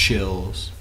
chills.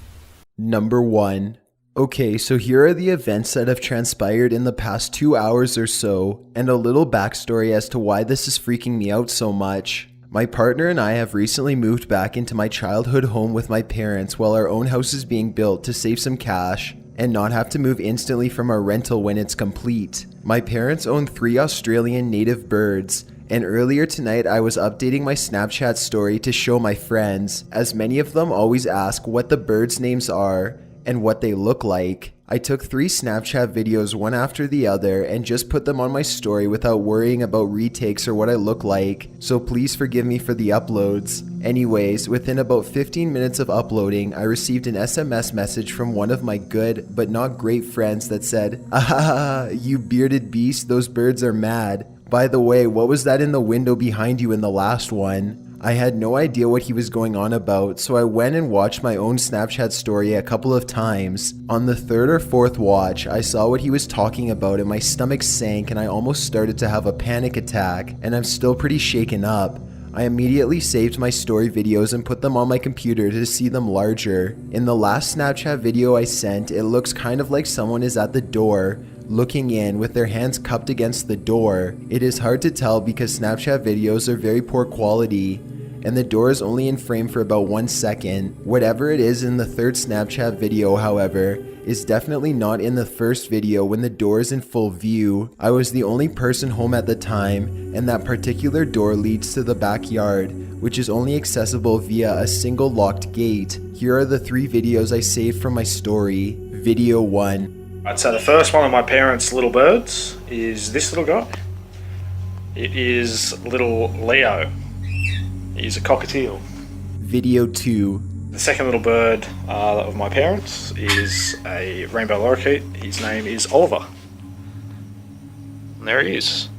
Number 1. Okay, so here are the events that have transpired in the past 2 hours or so, and a little backstory as to why this is freaking me out so much. My partner and I have recently moved back into my childhood home with my parents while our own house is being built to save some cash and not have to move instantly from our rental when it's complete. My parents own 3 Australian native birds, and earlier tonight I was updating my Snapchat story to show my friends, as many of them always ask what the birds' names are and what they look like. I took 3 Snapchat videos one after the other and just put them on my story without worrying about retakes or what I look like, so please forgive me for the uploads. Anyways, within about 15 minutes of uploading, I received an SMS message from one of my good but not great friends that said, "Ah, you bearded beast, those birds are mad. By the way, what was that in the window behind you in the last one?" I had no idea what he was going on about, so I went and watched my own Snapchat story a couple of times. On the 3rd or 4th watch, I saw what he was talking about and my stomach sank and I almost started to have a panic attack, and I'm still pretty shaken up. I immediately saved my story videos and put them on my computer to see them larger. In the last Snapchat video I sent, it looks kind of like someone is at the door, looking in with their hands cupped against the door. It is hard to tell because Snapchat videos are very poor quality, and the door is only in frame for about 1 second. Whatever it is in the 3rd Snapchat video, however, is definitely not in the first video when the door is in full view. I was the only person home at the time, and that particular door leads to the backyard, which is only accessible via a single locked gate. Here are the 3 videos I saved from my story. Video 1. Right, so the first one of my parents' little birds is this little guy. It is little Leo. He's a cockatiel. Video 2. The second little bird of my parents is a rainbow lorikeet. His name is Oliver. And there he is.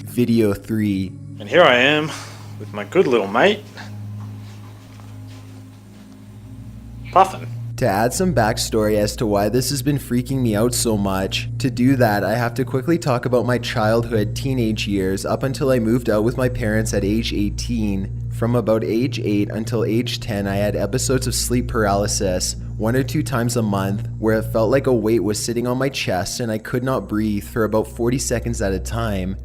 Video 3. And here I am with my good little mate, Puffin. To add some backstory as to why this has been freaking me out so much, to do that I have to quickly talk about my childhood teenage years up until I moved out with my parents at age 18. From about age 8 until age 10 I had episodes of sleep paralysis 1 or 2 times a month where it felt like a weight was sitting on my chest and I could not breathe for about 40 seconds at a time.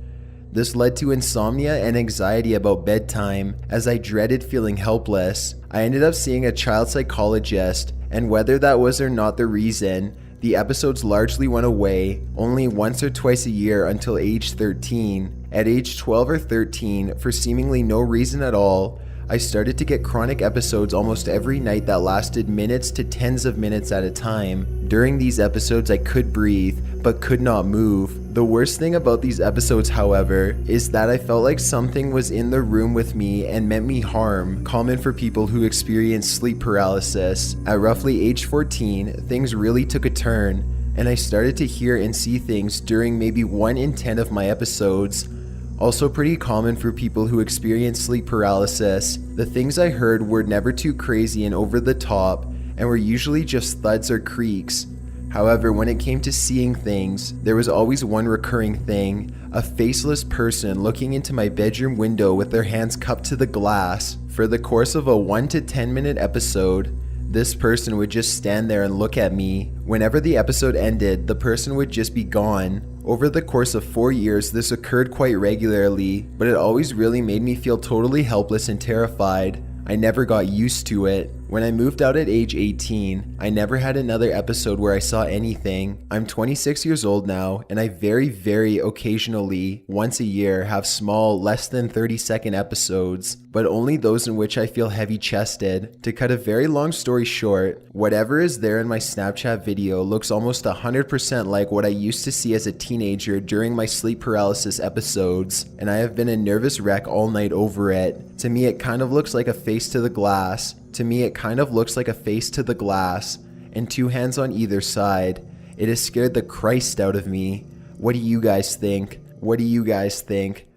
This led to insomnia and anxiety about bedtime as I dreaded feeling helpless. I ended up seeing a child psychologist, and whether that was or not the reason, the episodes largely went away only once or twice a year until age 13. At age 12 or 13, for seemingly no reason at all, I started to get chronic episodes almost every night that lasted minutes to tens of minutes at a time. During these episodes I could breathe, but could not move. The worst thing about these episodes, however, is that I felt like something was in the room with me and meant me harm, common for people who experience sleep paralysis. At roughly age 14, things really took a turn, and I started to hear and see things during maybe 1 in 10 of my episodes. Also pretty common for people who experience sleep paralysis. The things I heard were never too crazy and over the top, and were usually just thuds or creaks. However, when it came to seeing things, there was always one recurring thing: a faceless person looking into my bedroom window with their hands cupped to the glass. For the course of a 1 to 10 minute episode, this person would just stand there and look at me. Whenever the episode ended, the person would just be gone. Over the course of 4 years, this occurred quite regularly, but it always really made me feel totally helpless and terrified. I never got used to it. When I moved out at age 18, I never had another episode where I saw anything. I'm 26 years old now, and I very occasionally, once a year, have small, less than 30-second episodes, but only those in which I feel heavy-chested. To cut a very long story short, whatever is there in my Snapchat video looks almost 100% like what I used to see as a teenager during my sleep paralysis episodes, and I have been a nervous wreck all night over it. To me, it kind of looks like a face to the glass. And 2 hands on either side. It has scared the Christ out of me. What do you guys think?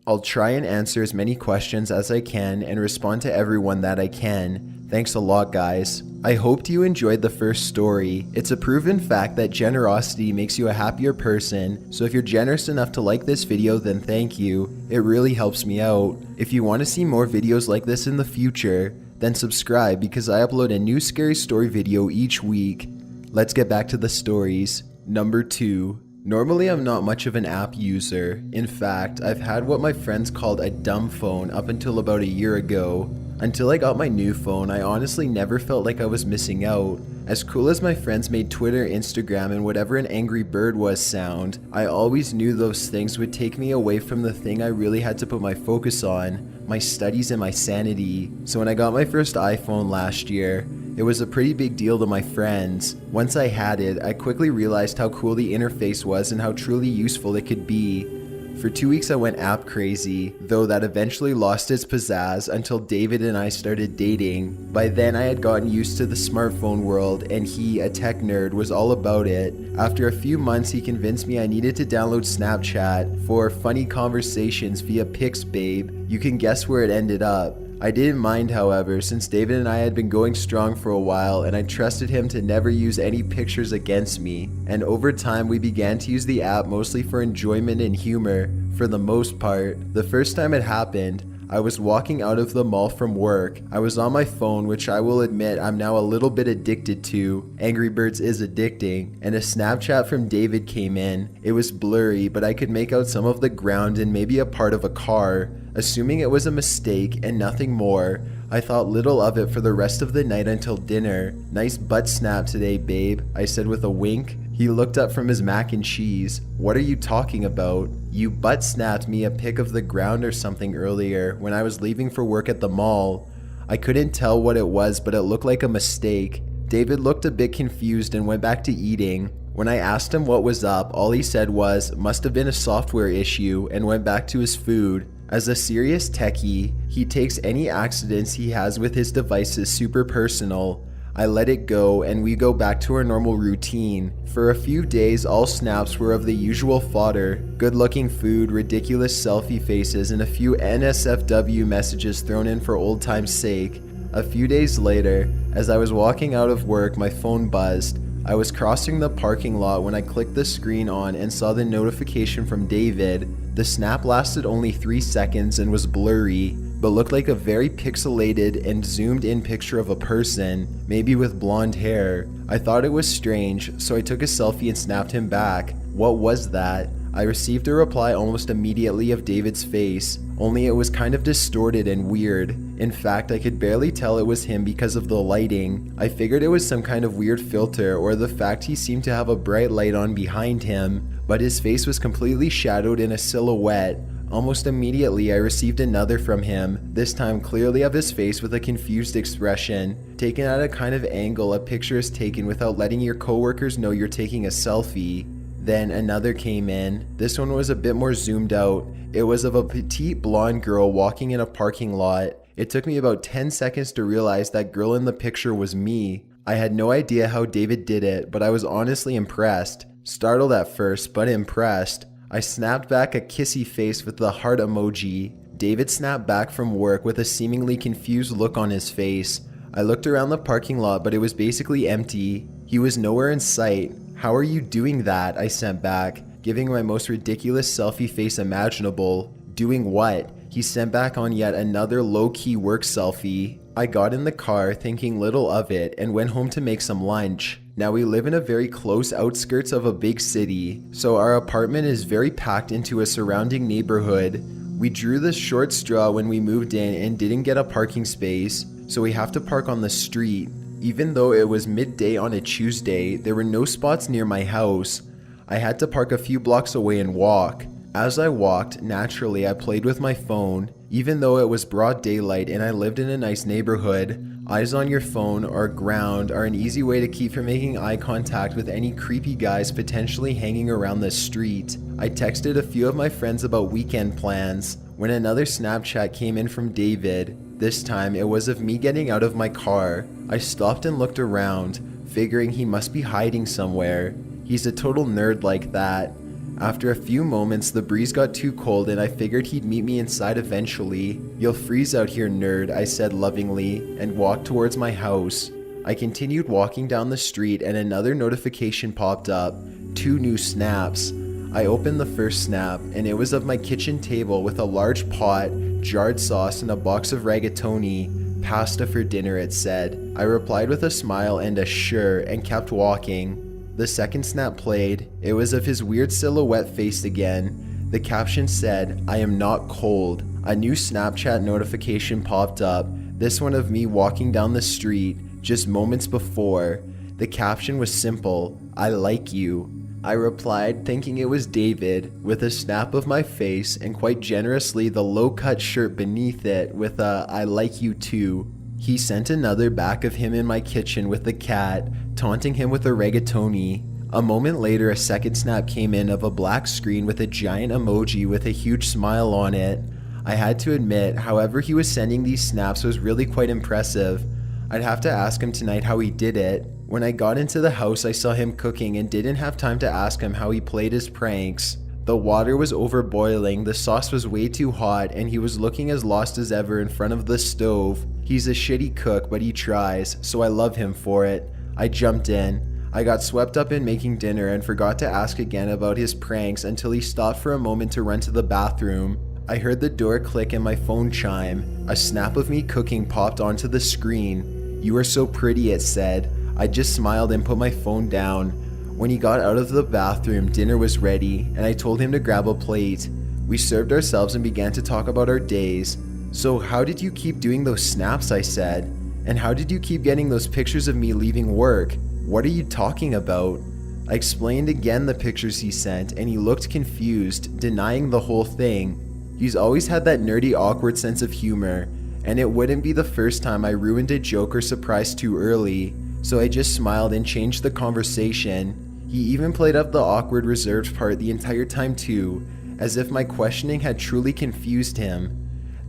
I'll try and answer as many questions as I can and respond to everyone that I can. Thanks a lot, guys. I hoped you enjoyed the first story. It's a proven fact that generosity makes you a happier person, so if you're generous enough to like this video, then thank you. It really helps me out. If you want to see more videos like this in the future, then subscribe because I upload a new scary story video each week. Let's get back to the stories. Number 2. Normally I'm not much of an app user. In fact, I've had what my friends called a dumb phone up until about a year ago. Until I got my new phone, I honestly never felt like I was missing out. As cool as my friends made Twitter, Instagram, and whatever an angry bird was sound, I always knew those things would take me away from the thing I really had to put my focus on, my studies and my sanity. So when I got my first iPhone last year, it was a pretty big deal to my friends. Once I had it, I quickly realized how cool the interface was and how truly useful it could be. For 2 weeks I went app crazy, though that eventually lost its pizzazz until David and I started dating. By then I had gotten used to the smartphone world and he, a tech nerd, was all about it. After a few months he convinced me I needed to download Snapchat for funny conversations via Pixbabe. You can guess where it ended up. I didn't mind, however, since David and I had been going strong for a while and I trusted him to never use any pictures against me. And over time we began to use the app mostly for enjoyment and humor, for the most part. The first time it happened, I was walking out of the mall from work. I was on my phone, which I will admit I'm now a little bit addicted to. Angry Birds is addicting. And a Snapchat from David came in. It was blurry, but I could make out some of the ground and maybe a part of a car. Assuming it was a mistake and nothing more, I thought little of it for the rest of the night until dinner. "Nice butt snap today, babe," I said with a wink. He looked up from his mac and cheese. "What are you talking about? You butt snapped me a pic of the ground or something earlier when I was leaving for work at the mall." I couldn't tell what it was, but it looked like a mistake. David looked a bit confused and went back to eating. When I asked him what was up, all he said was, "Must have been a software issue," and went back to his food. As a serious techie, he takes any accidents he has with his devices super personal. I let it go and we go back to our normal routine. For a few days, all snaps were of the usual fodder: good looking food, ridiculous selfie faces, and a few NSFW messages thrown in for old time's sake. A few days later, as I was walking out of work, my phone buzzed. I was crossing the parking lot when I clicked the screen on and saw the notification from David. The snap lasted only 3 seconds and was blurry, but looked like a very pixelated and zoomed in picture of a person, maybe with blonde hair. I thought it was strange, so I took a selfie and snapped him back. What was that? I received a reply almost immediately of David's face, only it was kind of distorted and weird. In fact, I could barely tell it was him because of the lighting. I figured it was some kind of weird filter or the fact he seemed to have a bright light on behind him, but his face was completely shadowed in a silhouette. Almost immediately I received another from him, this time clearly of his face with a confused expression. Taken at a kind of angle a picture is taken without letting your coworkers know you're taking a selfie. Then another came in. This one was a bit more zoomed out. It was of a petite blonde girl walking in a parking lot. It took me about 10 seconds to realize that girl in the picture was me. I had no idea how David did it, but I was honestly impressed. Startled at first, but impressed. I snapped back a kissy face with the heart emoji. David snapped back from work with a seemingly confused look on his face. I looked around the parking lot, but it was basically empty. He was nowhere in sight. "How are you doing that?" I sent back, giving my most ridiculous selfie face imaginable. "Doing what?" He sent back on yet another low-key work selfie. I got in the car thinking little of it and went home to make some lunch. Now we live in a very close outskirts of a big city, so our apartment is very packed into a surrounding neighborhood. We drew the short straw when we moved in and didn't get a parking space, so we have to park on the street. Even though it was midday on a Tuesday, there were no spots near my house. I had to park a few blocks away and walk. As I walked, naturally I played with my phone. Even though it was broad daylight and I lived in a nice neighborhood, eyes on your phone or ground are an easy way to keep from making eye contact with any creepy guys potentially hanging around the street. I texted a few of my friends about weekend plans when another Snapchat came in from David. This time it was of me getting out of my car. I stopped and looked around, figuring he must be hiding somewhere. He's a total nerd like that. After a few moments, the breeze got too cold and I figured he'd meet me inside eventually. "You'll freeze out here, nerd," I said lovingly, and walked towards my house. I continued walking down the street and another notification popped up. 2 new snaps. I opened the first snap and it was of my kitchen table with a large pot, jarred sauce, and a box of rigatoni. Pasta for dinner, it said. I replied with a smile and a sure and kept walking. The second snap played. It was of his weird silhouette face again. The caption said, "I am not cold." A new Snapchat notification popped up, this one of me walking down the street just moments before. The caption was simple, "I like you." I replied thinking it was David, with a snap of my face and quite generously the low-cut shirt beneath it with a "I like you too." He sent another back of him in my kitchen with the cat, taunting him with a rigatoni. A moment later, a second snap came in of a black screen with a giant emoji with a huge smile on it. I had to admit, however he was sending these snaps was really quite impressive. I'd have to ask him tonight how he did it. When I got into the house, I saw him cooking and didn't have time to ask him how he played his pranks. The water was overboiling, the sauce was way too hot, and he was looking as lost as ever in front of the stove. He's a shitty cook, but he tries, so I love him for it. I jumped in. I got swept up in making dinner and forgot to ask again about his pranks until he stopped for a moment to run to the bathroom. I heard the door click and my phone chime. A snap of me cooking popped onto the screen. "You are so pretty," it said. I just smiled and put my phone down. When he got out of the bathroom, dinner was ready, and I told him to grab a plate. We served ourselves and began to talk about our days. "So how did you keep doing those snaps?" I said. "And how did you keep getting those pictures of me leaving work? What are you talking about?" I explained again the pictures he sent, and he looked confused, denying the whole thing. He's always had that nerdy, awkward sense of humor, and it wouldn't be the first time I ruined a joke or surprise too early, so I just smiled and changed the conversation. He even played up the awkward, reserved part the entire time too, as if my questioning had truly confused him.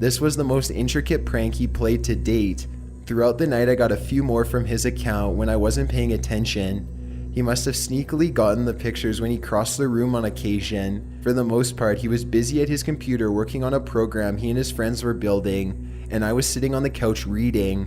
This was the most intricate prank he played to date. Throughout the night I got a few more from his account when I wasn't paying attention. He must have sneakily gotten the pictures when he crossed the room on occasion. For the most part, he was busy at his computer working on a program he and his friends were building, and I was sitting on the couch reading.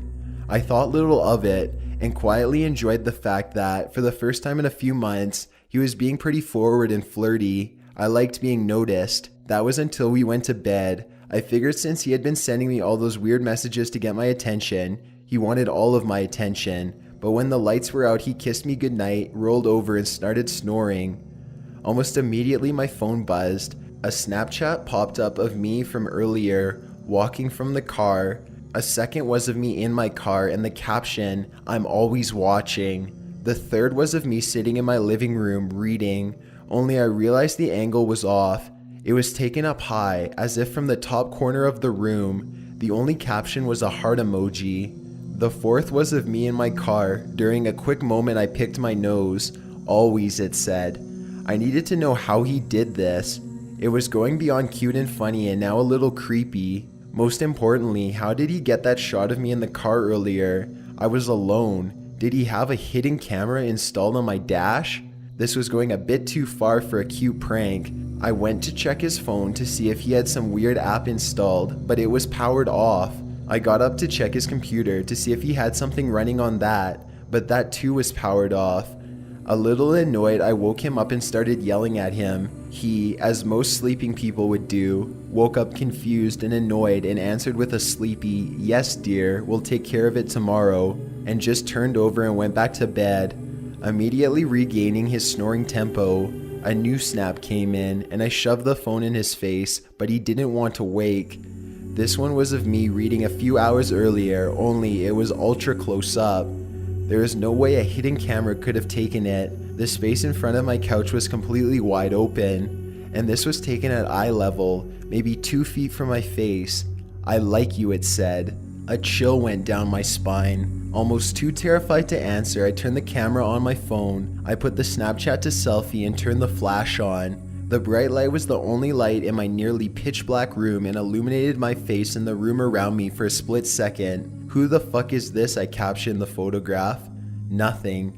I thought little of it, and quietly enjoyed the fact that, for the first time in a few months, he was being pretty forward and flirty. I liked being noticed. That was until we went to bed. I figured since he had been sending me all those weird messages to get my attention, he wanted all of my attention. But when the lights were out, he kissed me goodnight, rolled over, and started snoring. Almost immediately my phone buzzed. A Snapchat popped up of me from earlier, walking from the car. A second was of me in my car and the caption, "I'm always watching." The third was of me sitting in my living room reading, only I realized the angle was off. It was taken up high, as if from the top corner of the room. The only caption was a heart emoji. The fourth was of me in my car. During a quick moment I picked my nose. "Always," it said. I needed to know how he did this. It was going beyond cute and funny and now a little creepy. Most importantly, how did he get that shot of me in the car earlier? I was alone. Did he have a hidden camera installed on my dash? This was going a bit too far for a cute prank. I went to check his phone to see if he had some weird app installed, but it was powered off. I got up to check his computer to see if he had something running on that, but that too was powered off. A little annoyed, I woke him up and started yelling at him. He, as most sleeping people would do, woke up confused and annoyed and answered with a sleepy, "Yes dear, we'll take care of it tomorrow," and just turned over and went back to bed. Immediately regaining his snoring tempo, a new snap came in and I shoved the phone in his face, but he didn't want to wake. This one was of me reading a few hours earlier, only it was ultra close up. There is no way a hidden camera could have taken it. The space in front of my couch was completely wide open, and this was taken at eye level, maybe 2 feet from my face. "I like you," it said. A chill went down my spine. Almost too terrified to answer, I turned the camera on my phone. I put the Snapchat to selfie and turned the flash on. The bright light was the only light in my nearly pitch black room and illuminated my face and the room around me for a split second. "Who the fuck is this?" I captioned the photograph. Nothing.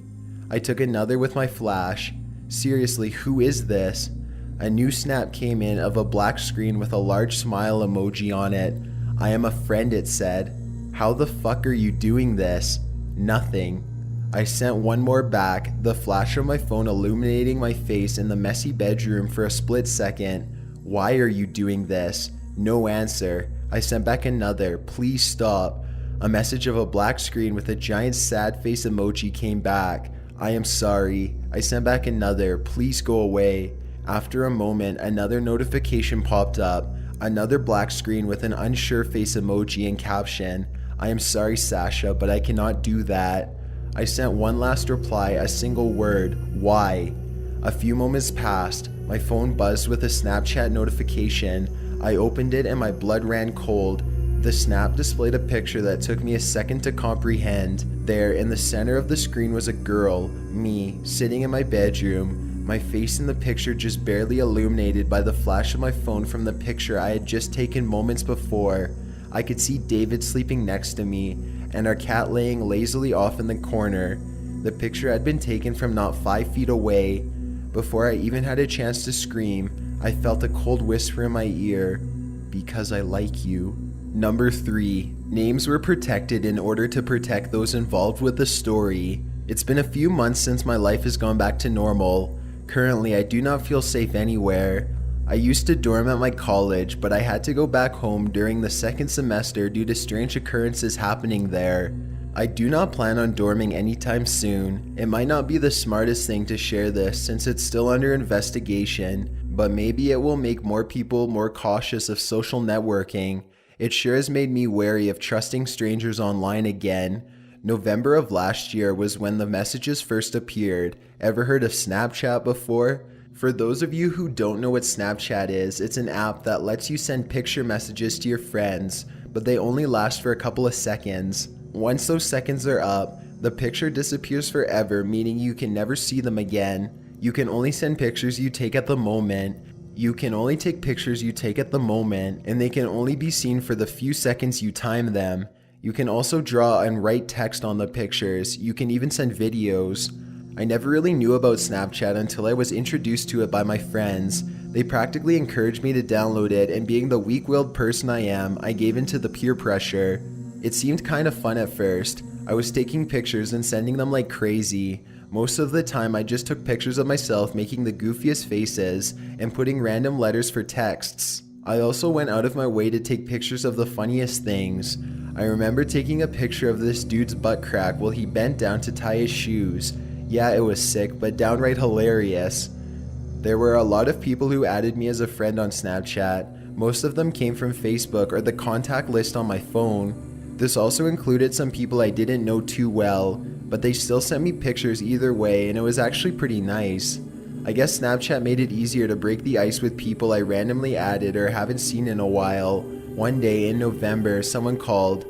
I took another with my flash. Seriously, who is this? A new snap came in of a black screen with a large smile emoji on it. "I am a friend," it said. "How the fuck are you doing this?" Nothing. I sent one more back, the flash of my phone illuminating my face in the messy bedroom for a split second. "Why are you doing this?" No answer. I sent back another, "Please stop." A message of a black screen with a giant sad face emoji came back. I am sorry. I sent back another, please go away. After a moment, another notification popped up. Another black screen with an unsure face emoji and caption. I am sorry, Sasha, but I cannot do that. I sent one last reply, a single word, why? A few moments passed. My phone buzzed with a Snapchat notification. I opened it and my blood ran cold. The snap displayed a picture that took me a second to comprehend. There, in the center of the screen was a girl, me, sitting in my bedroom, my face in the picture just barely illuminated by the flash of my phone from the picture I had just taken moments before. I could see David sleeping next to me, and our cat laying lazily off in the corner. The picture had been taken from not 5 feet away. Before I even had a chance to scream, I felt a cold whisper in my ear, because I like you. Number 3. Names were protected in order to protect those involved with the story. It's been a few months since my life has gone back to normal. Currently, I do not feel safe anywhere. I used to dorm at my college, but I had to go back home during the second semester due to strange occurrences happening there. I do not plan on dorming anytime soon. It might not be the smartest thing to share this since it's still under investigation, but maybe it will make more people more cautious of social networking. It sure has made me wary of trusting strangers online again. November of last year was when the messages first appeared. Ever heard of Snapchat before? For those of you who don't know what Snapchat is, it's an app that lets you send picture messages to your friends, but they only last for a couple of seconds. Once those seconds are up, the picture disappears forever, meaning you can never see them again. You can only send pictures you take at the moment. You can only take pictures you take at the moment, and they can only be seen for the few seconds you time them. You can also draw and write text on the pictures. You can even send videos. I never really knew about Snapchat until I was introduced to it by my friends. They practically encouraged me to download it, and being the weak-willed person I am, I gave in to the peer pressure. It seemed kind of fun at first. I was taking pictures and sending them like crazy. Most of the time I just took pictures of myself making the goofiest faces and putting random letters for texts. I also went out of my way to take pictures of the funniest things. I remember taking a picture of this dude's butt crack while he bent down to tie his shoes. Yeah, it was sick, but downright hilarious. There were a lot of people who added me as a friend on Snapchat. Most of them came from Facebook or the contact list on my phone. This also included some people I didn't know too well, but they still sent me pictures either way, and it was actually pretty nice. I guess Snapchat made it easier to break the ice with people I randomly added or haven't seen in a while. One day in November, someone called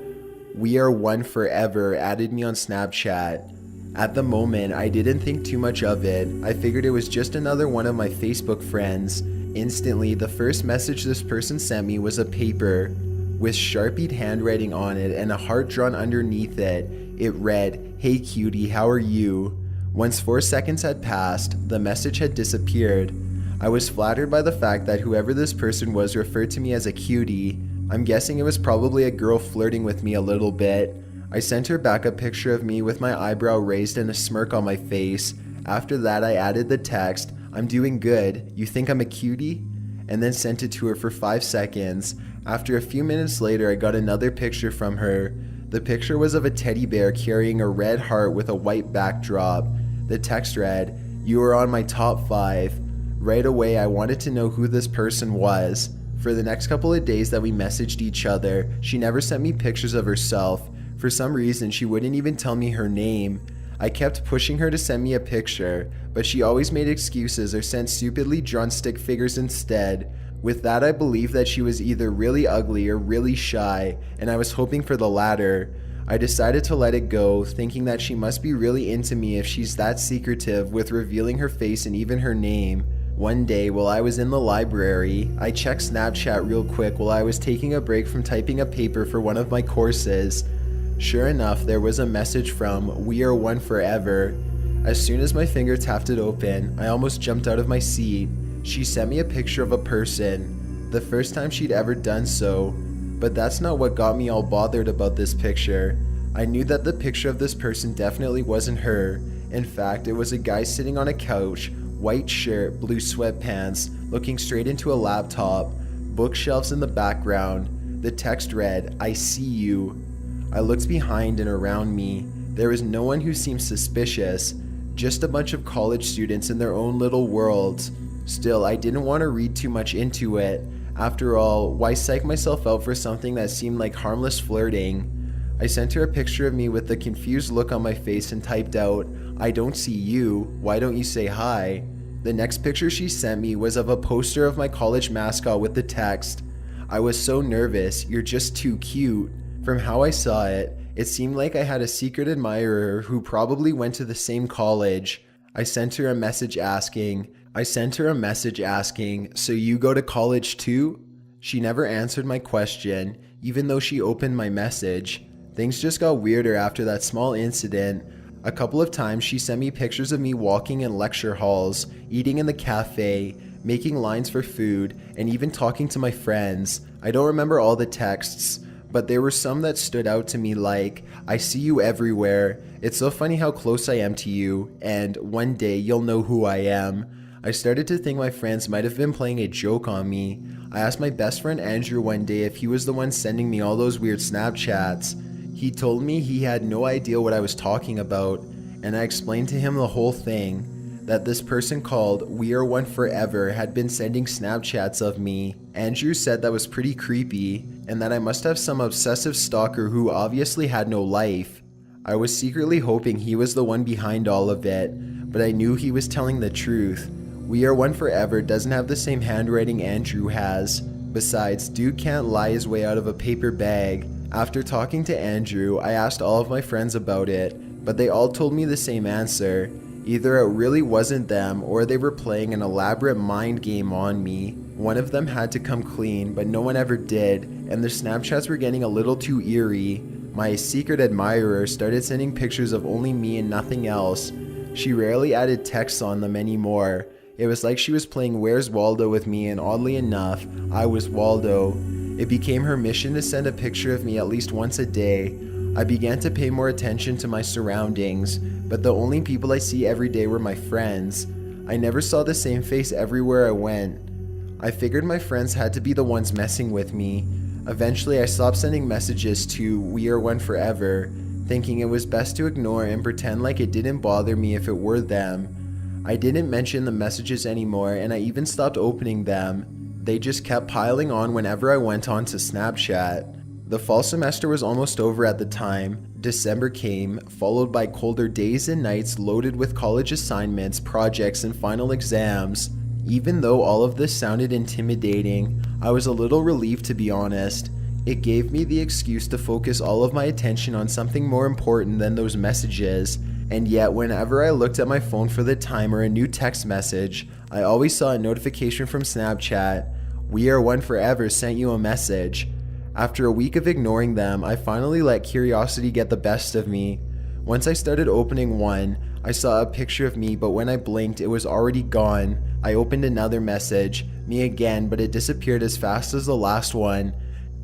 We Are One Forever added me on Snapchat. At the moment, I didn't think too much of it. I figured it was just another one of my Facebook friends. Instantly, the first message this person sent me was a paper with Sharpied handwriting on it and a heart drawn underneath it. It read, "Hey cutie, how are you?" Once 4 seconds had passed, the message had disappeared. I was flattered by the fact that whoever this person was referred to me as a cutie. I'm guessing it was probably a girl flirting with me a little bit. I sent her back a picture of me with my eyebrow raised and a smirk on my face. After that, I added the text, "I'm doing good, you think I'm a cutie?" and then sent it to her for 5 seconds. After a few minutes later, I got another picture from her. The picture was of a teddy bear carrying a red heart with a white backdrop. The text read, "You are on my top 5. Right away, I wanted to know who this person was. For the next couple of days that we messaged each other, she never sent me pictures of herself. For some reason, she wouldn't even tell me her name. I kept pushing her to send me a picture, but she always made excuses or sent stupidly drawn stick figures instead. With that, I believed that she was either really ugly or really shy, and I was hoping for the latter. I decided to let it go, thinking that she must be really into me if she's that secretive with revealing her face and even her name. One day, while I was in the library, I checked Snapchat real quick while I was taking a break from typing a paper for one of my courses. Sure enough, there was a message from We Are One Forever. As soon as my finger tapped it open, I almost jumped out of my seat. She sent me a picture of a person, the first time she'd ever done so. But that's not what got me all bothered about this picture. I knew that the picture of this person definitely wasn't her. In fact, it was a guy sitting on a couch, white shirt, blue sweatpants, looking straight into a laptop, bookshelves in the background. The text read, "I see you." I looked behind and around me. There was no one who seemed suspicious, just a bunch of college students in their own little worlds. Still, I didn't want to read too much into it. After all, why psych myself out for something that seemed like harmless flirting? I sent her a picture of me with a confused look on my face and typed out, "I don't see you, why don't you say hi?" The next picture she sent me was of a poster of my college mascot with the text, "I was so nervous, you're just too cute." From how I saw it, it seemed like I had a secret admirer who probably went to the same college. I sent her a message asking, "So you go to college too?" She never answered my question, even though she opened my message. Things just got weirder after that small incident. A couple of times she sent me pictures of me walking in lecture halls, eating in the cafe, making lines for food, and even talking to my friends. I don't remember all the texts, but there were some that stood out to me like, "I see you everywhere, it's so funny how close I am to you, and one day you'll know who I am." I started to think my friends might have been playing a joke on me. I asked my best friend Andrew one day if he was the one sending me all those weird Snapchats. He told me he had no idea what I was talking about, and I explained to him the whole thing, that this person called We Are One Forever had been sending Snapchats of me. Andrew said that was pretty creepy, and that I must have some obsessive stalker who obviously had no life. I was secretly hoping he was the one behind all of it, but I knew he was telling the truth. We Are One Forever doesn't have the same handwriting Andrew has. Besides, dude can't lie his way out of a paper bag. After talking to Andrew, I asked all of my friends about it, but they all told me the same answer. Either it really wasn't them, or they were playing an elaborate mind game on me. One of them had to come clean, but no one ever did, and their Snapchats were getting a little too eerie. My secret admirer started sending pictures of only me and nothing else. She rarely added texts on them anymore. It was like she was playing Where's Waldo with me, and oddly enough, I was Waldo. It became her mission to send a picture of me at least once a day. I began to pay more attention to my surroundings, but the only people I see every day were my friends. I never saw the same face everywhere I went. I figured my friends had to be the ones messing with me. Eventually, I stopped sending messages to We Are One Forever, thinking it was best to ignore and pretend like it didn't bother me if it were them. I didn't mention the messages anymore, and I even stopped opening them. They just kept piling on whenever I went on to Snapchat. The fall semester was almost over at the time. December came, followed by colder days and nights loaded with college assignments, projects, and final exams. Even though all of this sounded intimidating, I was a little relieved, to be honest. It gave me the excuse to focus all of my attention on something more important than those messages. And yet, whenever I looked at my phone for the time or a new text message, I always saw a notification from Snapchat. We Are One Forever sent you a message. After a week of ignoring them, I finally let curiosity get the best of me. Once I started opening one, I saw a picture of me, but when I blinked, it was already gone. I opened another message, me again, but it disappeared as fast as the last one.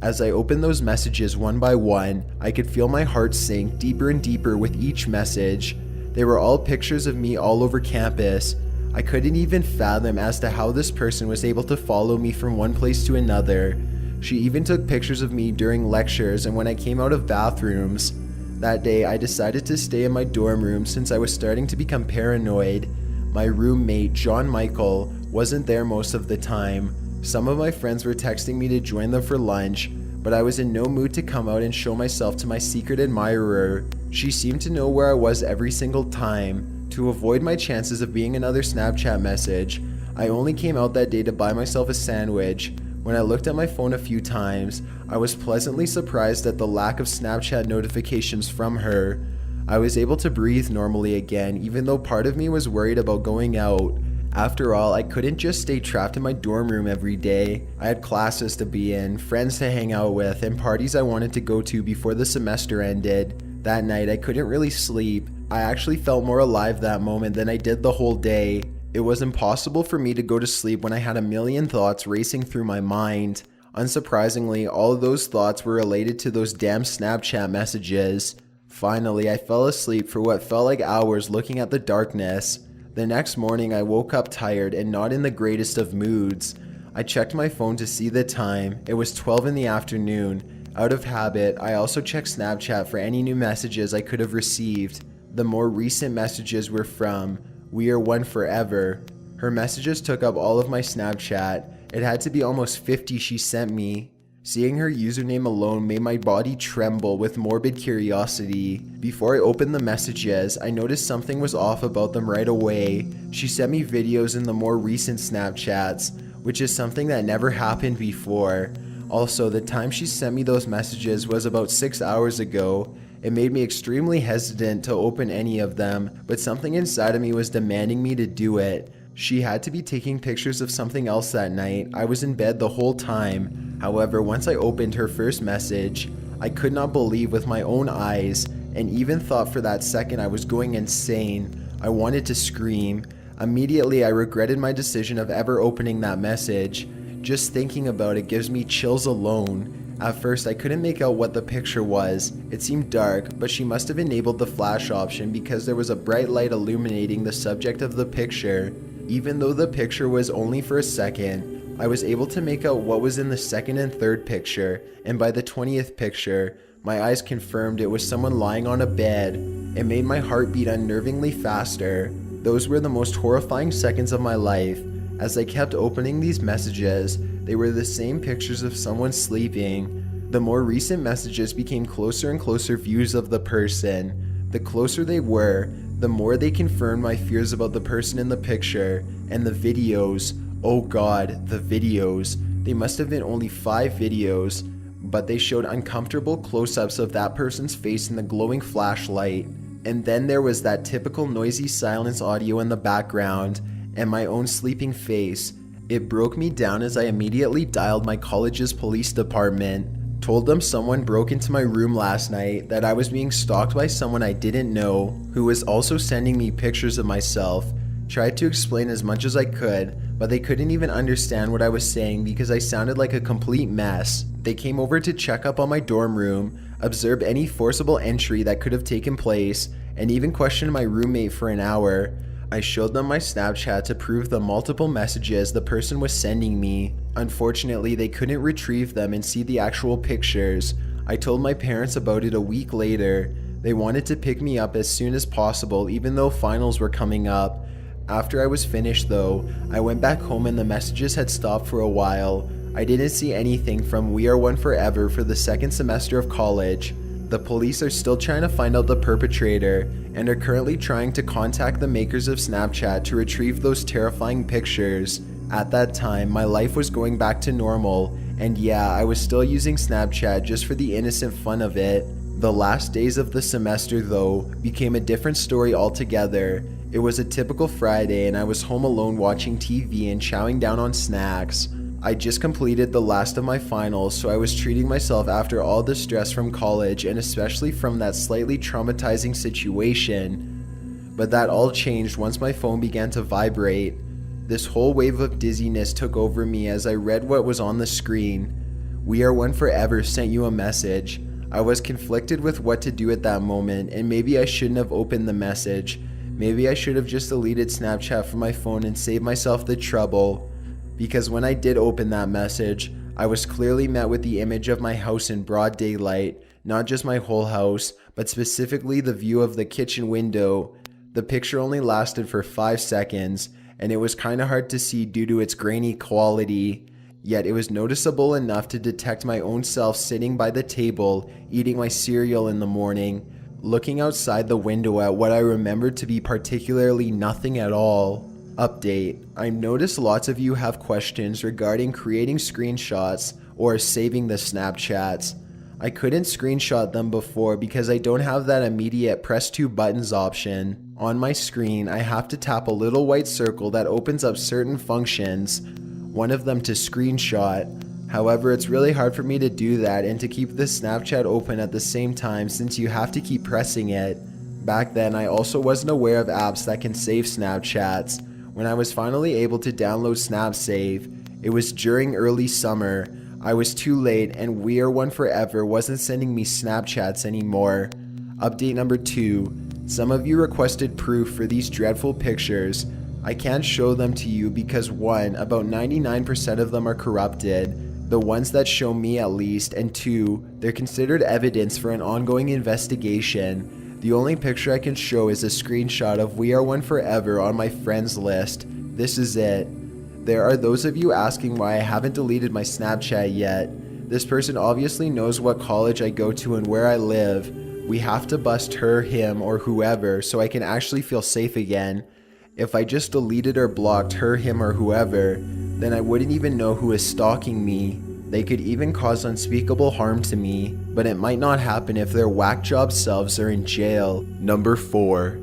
As I opened those messages one by one, I could feel my heart sink deeper and deeper with each message. They were all pictures of me all over campus. I couldn't even fathom as to how this person was able to follow me from one place to another. She even took pictures of me during lectures and when I came out of bathrooms. That day, I decided to stay in my dorm room since I was starting to become paranoid. My roommate, John Michael, wasn't there most of the time. Some of my friends were texting me to join them for lunch, but I was in no mood to come out and show myself to my secret admirer. She seemed to know where I was every single time. To avoid my chances of being another Snapchat message, I only came out that day to buy myself a sandwich. When I looked at my phone a few times, I was pleasantly surprised at the lack of Snapchat notifications from her. I was able to breathe normally again, even though part of me was worried about going out. After all, I couldn't just stay trapped in my dorm room every day. I had classes to be in, friends to hang out with, and parties I wanted to go to before the semester ended. That night, I couldn't really sleep. I actually felt more alive that moment than I did the whole day. It was impossible for me to go to sleep when I had a million thoughts racing through my mind. Unsurprisingly, all of those thoughts were related to those damn Snapchat messages. Finally, I fell asleep for what felt like hours looking at the darkness. The next morning, I woke up tired and not in the greatest of moods. I checked my phone to see the time. It was 12 in the afternoon. Out of habit, I also checked Snapchat for any new messages I could have received. The more recent messages were from We Are One Forever. Her messages took up all of my Snapchat. It had to be almost 50 she sent me. Seeing her username alone made my body tremble with morbid curiosity. Before I opened the messages, I noticed something was off about them right away. She sent me videos in the more recent Snapchats, which is something that never happened before. Also, the time she sent me those messages was about 6 hours ago. It made me extremely hesitant to open any of them, but something inside of me was demanding me to do it. She had to be taking pictures of something else that night. I was in bed the whole time. However, once I opened her first message, I could not believe with my own eyes, and even thought for that second I was going insane. I wanted to scream. Immediately, I regretted my decision of ever opening that message. Just thinking about it gives me chills alone. At first, I couldn't make out what the picture was. It seemed dark, but she must have enabled the flash option because there was a bright light illuminating the subject of the picture. Even though the picture was only for a second, I was able to make out what was in the second and third picture, and by the 20th picture, my eyes confirmed it was someone lying on a bed. It made my heart beat unnervingly faster. Those were the most horrifying seconds of my life. As I kept opening these messages, they were the same pictures of someone sleeping. The more recent messages became closer and closer views of the person. The closer they were, the more they confirmed my fears about the person in the picture. And the videos, oh god, the videos. They must have been only 5 videos, but they showed uncomfortable close-ups of that person's face in the glowing flashlight. And then there was that typical noisy silence audio in the background, and my own sleeping face. It broke me down as I immediately dialed my college's police department. Told them someone broke into my room last night, that I was being stalked by someone I didn't know, who was also sending me pictures of myself. Tried to explain as much as I could, but they couldn't even understand what I was saying because I sounded like a complete mess. They came over to check up on my dorm room, observe any forcible entry that could have taken place, and even questioned my roommate for an hour. I showed them my Snapchat to prove the multiple messages the person was sending me. Unfortunately, they couldn't retrieve them and see the actual pictures. I told my parents about it a week later. They wanted to pick me up as soon as possible, even though finals were coming up. After I was finished though, I went back home and the messages had stopped for a while. I didn't see anything from We Are One Forever for the second semester of college. The police are still trying to find out the perpetrator and are currently trying to contact the makers of Snapchat to retrieve those terrifying pictures. At that time, my life was going back to normal, and yeah, I was still using Snapchat just for the innocent fun of it. The last days of the semester, though, became a different story altogether. It was a typical Friday and I was home alone watching TV and chowing down on snacks. I just completed the last of my finals, so I was treating myself after all the stress from college and especially from that slightly traumatizing situation. But that all changed once my phone began to vibrate. This whole wave of dizziness took over me as I read what was on the screen. We Are One Forever sent you a message. I was conflicted with what to do at that moment, and maybe I shouldn't have opened the message. Maybe I should have just deleted Snapchat from my phone and saved myself the trouble. Because when I did open that message, I was clearly met with the image of my house in broad daylight, not just my whole house, but specifically the view of the kitchen window. The picture only lasted for 5 seconds, and it was kinda hard to see due to its grainy quality. Yet it was noticeable enough to detect my own self sitting by the table, eating my cereal in the morning, looking outside the window at what I remembered to be particularly nothing at all. Update: I noticed lots of you have questions regarding creating screenshots or saving the Snapchats. I couldn't screenshot them before because I don't have that immediate press 2 buttons option. On my screen, I have to tap a little white circle that opens up certain functions, one of them to screenshot. However, it's really hard for me to do that and to keep the Snapchat open at the same time since you have to keep pressing it. Back then, I also wasn't aware of apps that can save Snapchats. When I was finally able to download SnapSave, it was during early summer. I was too late and We Are One Forever wasn't sending me Snapchats anymore. Update number 2. Some of you requested proof for these dreadful pictures. I can't show them to you because 1, about 99% of them are corrupted. The ones that show me at least, and 2, they're considered evidence for an ongoing investigation. The only picture I can show is a screenshot of We Are One Forever on my friends list. This is it. There are those of you asking why I haven't deleted my Snapchat yet. This person obviously knows what college I go to and where I live. We have to bust her, him, or whoever so I can actually feel safe again. If I just deleted or blocked her, him, or whoever, then I wouldn't even know who is stalking me. They could even cause unspeakable harm to me, but it might not happen if their whack job selves are in jail. Number 4.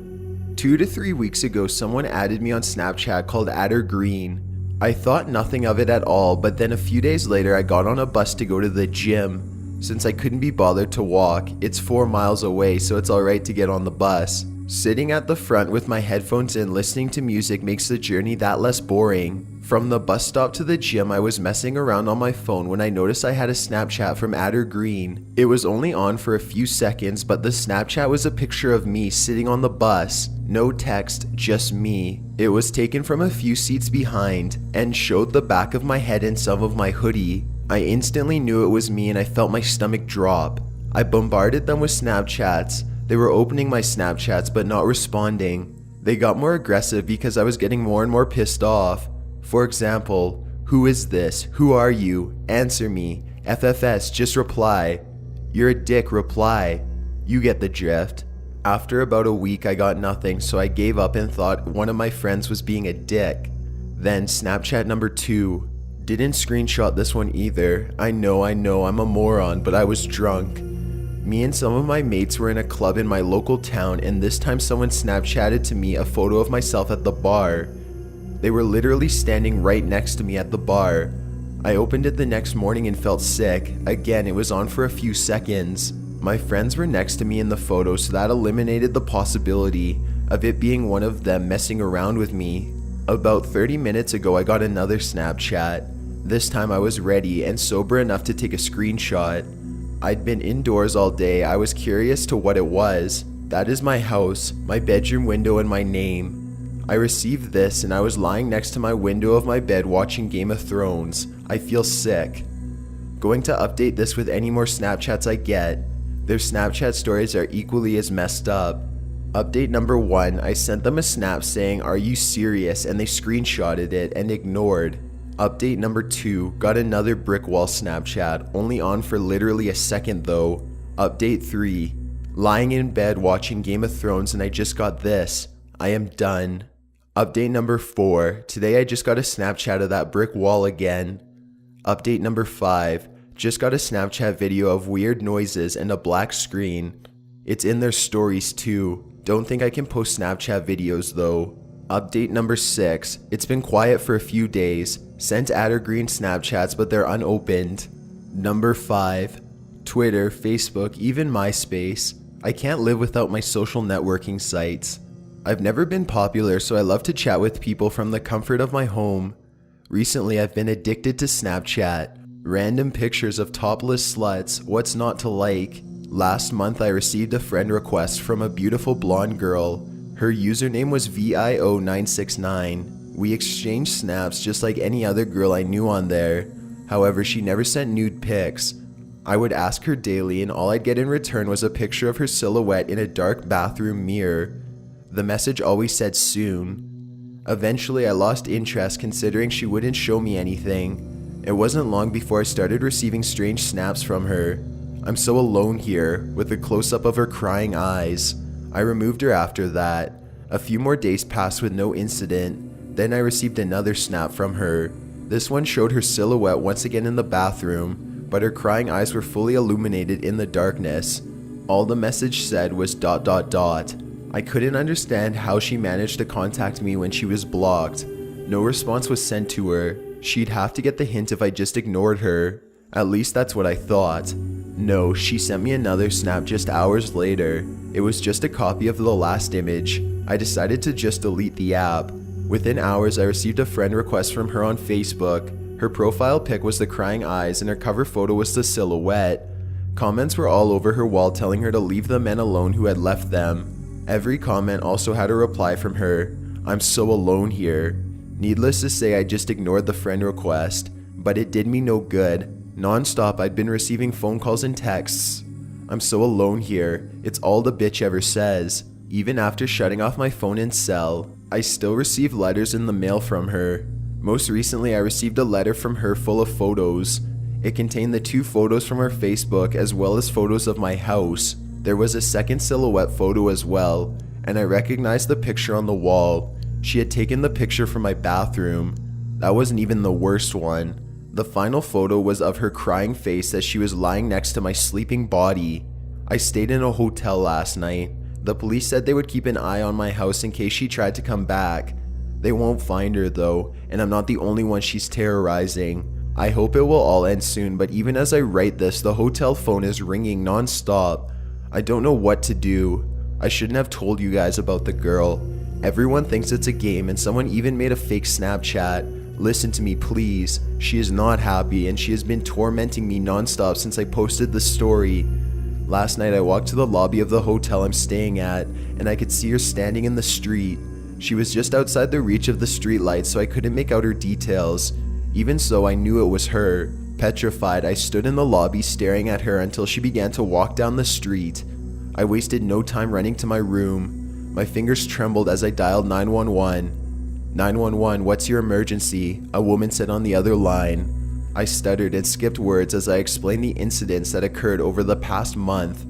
2 to 3 weeks ago, someone added me on Snapchat called @green. I thought nothing of it at all, but then a few days later I got on a bus to go to the gym. Since I couldn't be bothered to walk, it's 4 miles away, so it's alright to get on the bus. Sitting at the front with my headphones in listening to music makes the journey that less boring. From the bus stop to the gym, I was messing around on my phone when I noticed I had a Snapchat from @green. It was only on for a few seconds, but the Snapchat was a picture of me sitting on the bus. No text, just me. It was taken from a few seats behind and showed the back of my head and some of my hoodie. I instantly knew it was me and I felt my stomach drop. I bombarded them with Snapchats. They were opening my Snapchats but not responding. They got more aggressive because I was getting more and more pissed off. For example, who is this? Who are you? Answer me. FFS, just reply. You're a dick, reply. You get the drift. After about a week I got nothing, so I gave up and thought one of my friends was being a dick. Then Snapchat number 2. Didn't screenshot this one either. I know, I'm a moron, but I was drunk. Me and some of my mates were in a club in my local town, and this time someone Snapchatted to me a photo of myself at the bar. They were literally standing right next to me at the bar. I opened it the next morning and felt sick. Again, it was on for a few seconds. My friends were next to me in the photo, so that eliminated the possibility of it being one of them messing around with me. About 30 minutes ago, I got another Snapchat. This time I was ready and sober enough to take a screenshot. I'd been indoors all day. I was curious to what it was. That is my house, my bedroom window, and my name. I received this and I was lying next to my window of my bed watching Game of Thrones. I feel sick. Going to update this with any more Snapchats I get. Their Snapchat stories are equally as messed up. Update number 1, I sent them a snap saying, "Are you serious?" and they screenshotted it and ignored. Update number 2, got another brick wall Snapchat, only on for literally a second though. Update 3, lying in bed watching Game of Thrones and I just got this. I am done. Update number 4, today I just got a Snapchat of that brick wall again. Update number 5, just got a Snapchat video of weird noises and a black screen. It's in their stories too. Don't think I can post Snapchat videos though. Update number 6, it's been quiet for a few days. Sent @green Snapchats but they're unopened. Number 5, Twitter, Facebook, even MySpace. I can't live without my social networking sites. I've never been popular, so I love to chat with people from the comfort of my home. Recently, I've been addicted to Snapchat. Random pictures of topless sluts, what's not to like? Last month, I received a friend request from a beautiful blonde girl. Her username was VIO969. We exchanged snaps just like any other girl I knew on there. However, she never sent nude pics. I would ask her daily and all I'd get in return was a picture of her silhouette in a dark bathroom mirror. The message always said soon. Eventually, I lost interest considering she wouldn't show me anything. It wasn't long before I started receiving strange snaps from her. I'm so alone here, with a close-up of her crying eyes. I removed her after that. A few more days passed with no incident. Then I received another snap from her. This one showed her silhouette once again in the bathroom, but her crying eyes were fully illuminated in the darkness. All the message said was ... I couldn't understand how she managed to contact me when she was blocked. No response was sent to her. She'd have to get the hint if I just ignored her. At least that's what I thought. No, she sent me another snap just hours later. It was just a copy of the last image. I decided to just delete the app. Within hours, I received a friend request from her on Facebook. Her profile pic was the crying eyes and her cover photo was the silhouette. Comments were all over her wall telling her to leave the men alone who had left them. Every comment also had a reply from her. I'm so alone here. Needless to say, I just ignored the friend request. but it did me no good. Non-stop, I'd been receiving phone calls and texts. I'm so alone here. It's all the bitch ever says. Even after shutting off my phone and cell, I still receive letters in the mail from her. Most recently, I received a letter from her full of photos. It contained the 2 photos from her Facebook as well as photos of my house. There was a second silhouette photo as well, and I recognized the picture on the wall. She had taken the picture from my bathroom. That wasn't even the worst one. The final photo was of her crying face as she was lying next to my sleeping body. I stayed in a hotel last night. The police said they would keep an eye on my house in case she tried to come back. They won't find her though, and I'm not the only one she's terrorizing. I hope it will all end soon, but even as I write this, the hotel phone is ringing non-stop. I don't know what to do. I shouldn't have told you guys about the girl. Everyone thinks it's a game, and someone even made a fake Snapchat. Listen to me, please. She is not happy, and she has been tormenting me non-stop since I posted the story. Last night I walked to the lobby of the hotel I'm staying at, and I could see her standing in the street. She was just outside the reach of the streetlight, so I couldn't make out her details. Even so, I knew it was her. Petrified, I stood in the lobby staring at her until she began to walk down the street. I wasted no time running to my room. My fingers trembled as I dialed 911. 911, what's your emergency? A woman said on the other line. I stuttered and skipped words as I explained the incidents that occurred over the past month.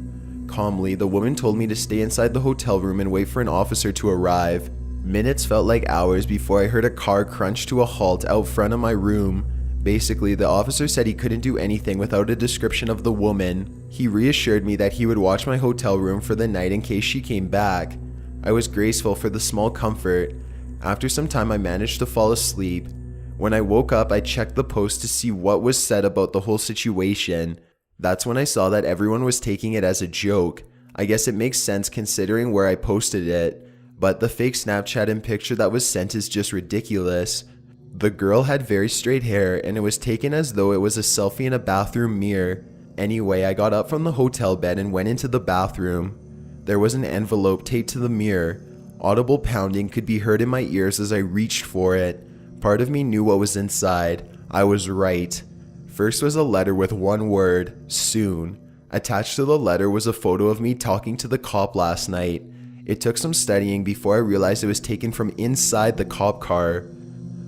Calmly, the woman told me to stay inside the hotel room and wait for an officer to arrive. Minutes felt like hours before I heard a car crunch to a halt out front of my room. Basically, the officer said he couldn't do anything without a description of the woman. He reassured me that he would watch my hotel room for the night in case she came back. I was grateful for the small comfort. After some time, I managed to fall asleep. When I woke up, I checked the post to see what was said about the whole situation. That's when I saw that everyone was taking it as a joke. I guess it makes sense considering where I posted it, but the fake Snapchat and picture that was sent is just ridiculous. The girl had very straight hair, and it was taken as though it was a selfie in a bathroom mirror. Anyway, I got up from the hotel bed and went into the bathroom. There was an envelope taped to the mirror. Audible pounding could be heard in my ears as I reached for it. Part of me knew what was inside. I was right. First was a letter with one word, soon. Attached to the letter was a photo of me talking to the cop last night. It took some studying before I realized it was taken from inside the cop car.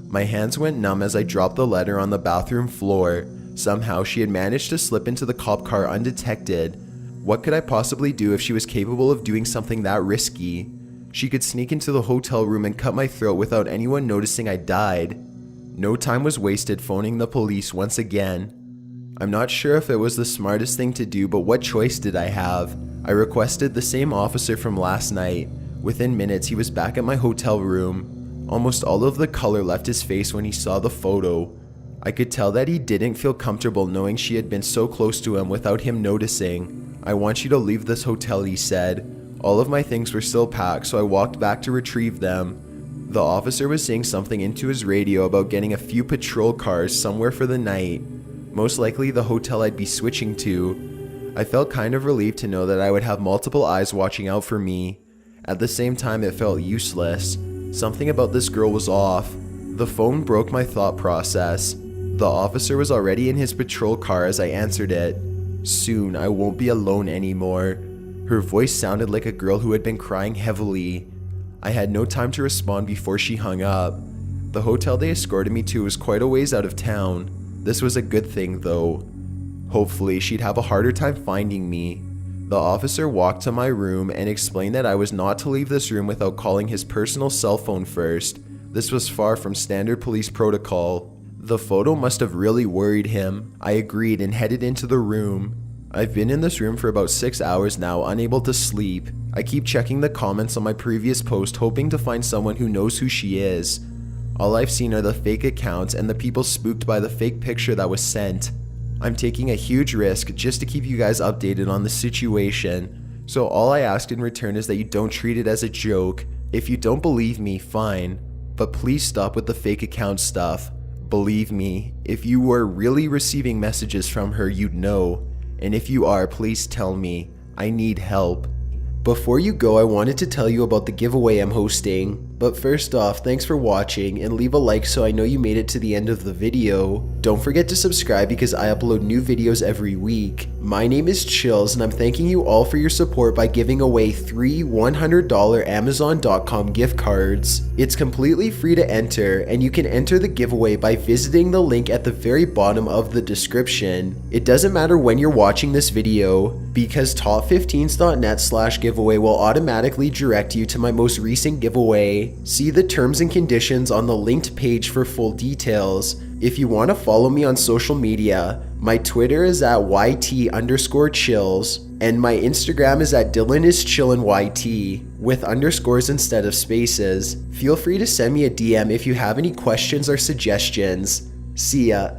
My hands went numb as I dropped the letter on the bathroom floor. Somehow she had managed to slip into the cop car undetected. What could I possibly do if she was capable of doing something that risky? She could sneak into the hotel room and cut my throat without anyone noticing I died. No time was wasted phoning the police once again. I'm not sure if it was the smartest thing to do, but what choice did I have? I requested the same officer from last night. Within minutes, he was back at my hotel room. Almost all of the color left his face when he saw the photo. I could tell that he didn't feel comfortable knowing she had been so close to him without him noticing. I want you to leave this hotel, he said. All of my things were still packed, so I walked back to retrieve them. The officer was saying something into his radio about getting a few patrol cars somewhere for the night. Most likely the hotel I'd be switching to. I felt kind of relieved to know that I would have multiple eyes watching out for me. At the same time, it felt useless. Something about this girl was off. The phone broke my thought process. The officer was already in his patrol car as I answered it. Soon, I won't be alone anymore. Her voice sounded like a girl who had been crying heavily. I had no time to respond before she hung up. The hotel they escorted me to was quite a ways out of town. This was a good thing though. Hopefully, she'd have a harder time finding me. The officer walked to my room and explained that I was not to leave this room without calling his personal cell phone first. This was far from standard police protocol. The photo must have really worried him. I agreed and headed into the room. I've been in this room for about 6 hours now, unable to sleep. I keep checking the comments on my previous post, hoping to find someone who knows who she is. All I've seen are the fake accounts and the people spooked by the fake picture that was sent. I'm taking a huge risk just to keep you guys updated on the situation. So all I ask in return is that you don't treat it as a joke. If you don't believe me, fine. But please stop with the fake account stuff. Believe me, if you were really receiving messages from her, you'd know. And if you are, please tell me. I need help. Before you go, I wanted to tell you about the giveaway I'm hosting. But first off, thanks for watching, and leave a like so I know you made it to the end of the video. Don't forget to subscribe because I upload new videos every week. My name is Chills, and I'm thanking you all for your support by giving away 3 $100 Amazon.com gift cards. It's completely free to enter, and you can enter the giveaway by visiting the link at the very bottom of the description. It doesn't matter when you're watching this video, because top15s.net/giveaway will automatically direct you to my most recent giveaway. See the terms and conditions on the linked page for full details. If you want to follow me on social media, my Twitter is at YT_chills, and my Instagram is at DylanIsChillinYT, with underscores instead of spaces. Feel free to send me a DM if you have any questions or suggestions. See ya.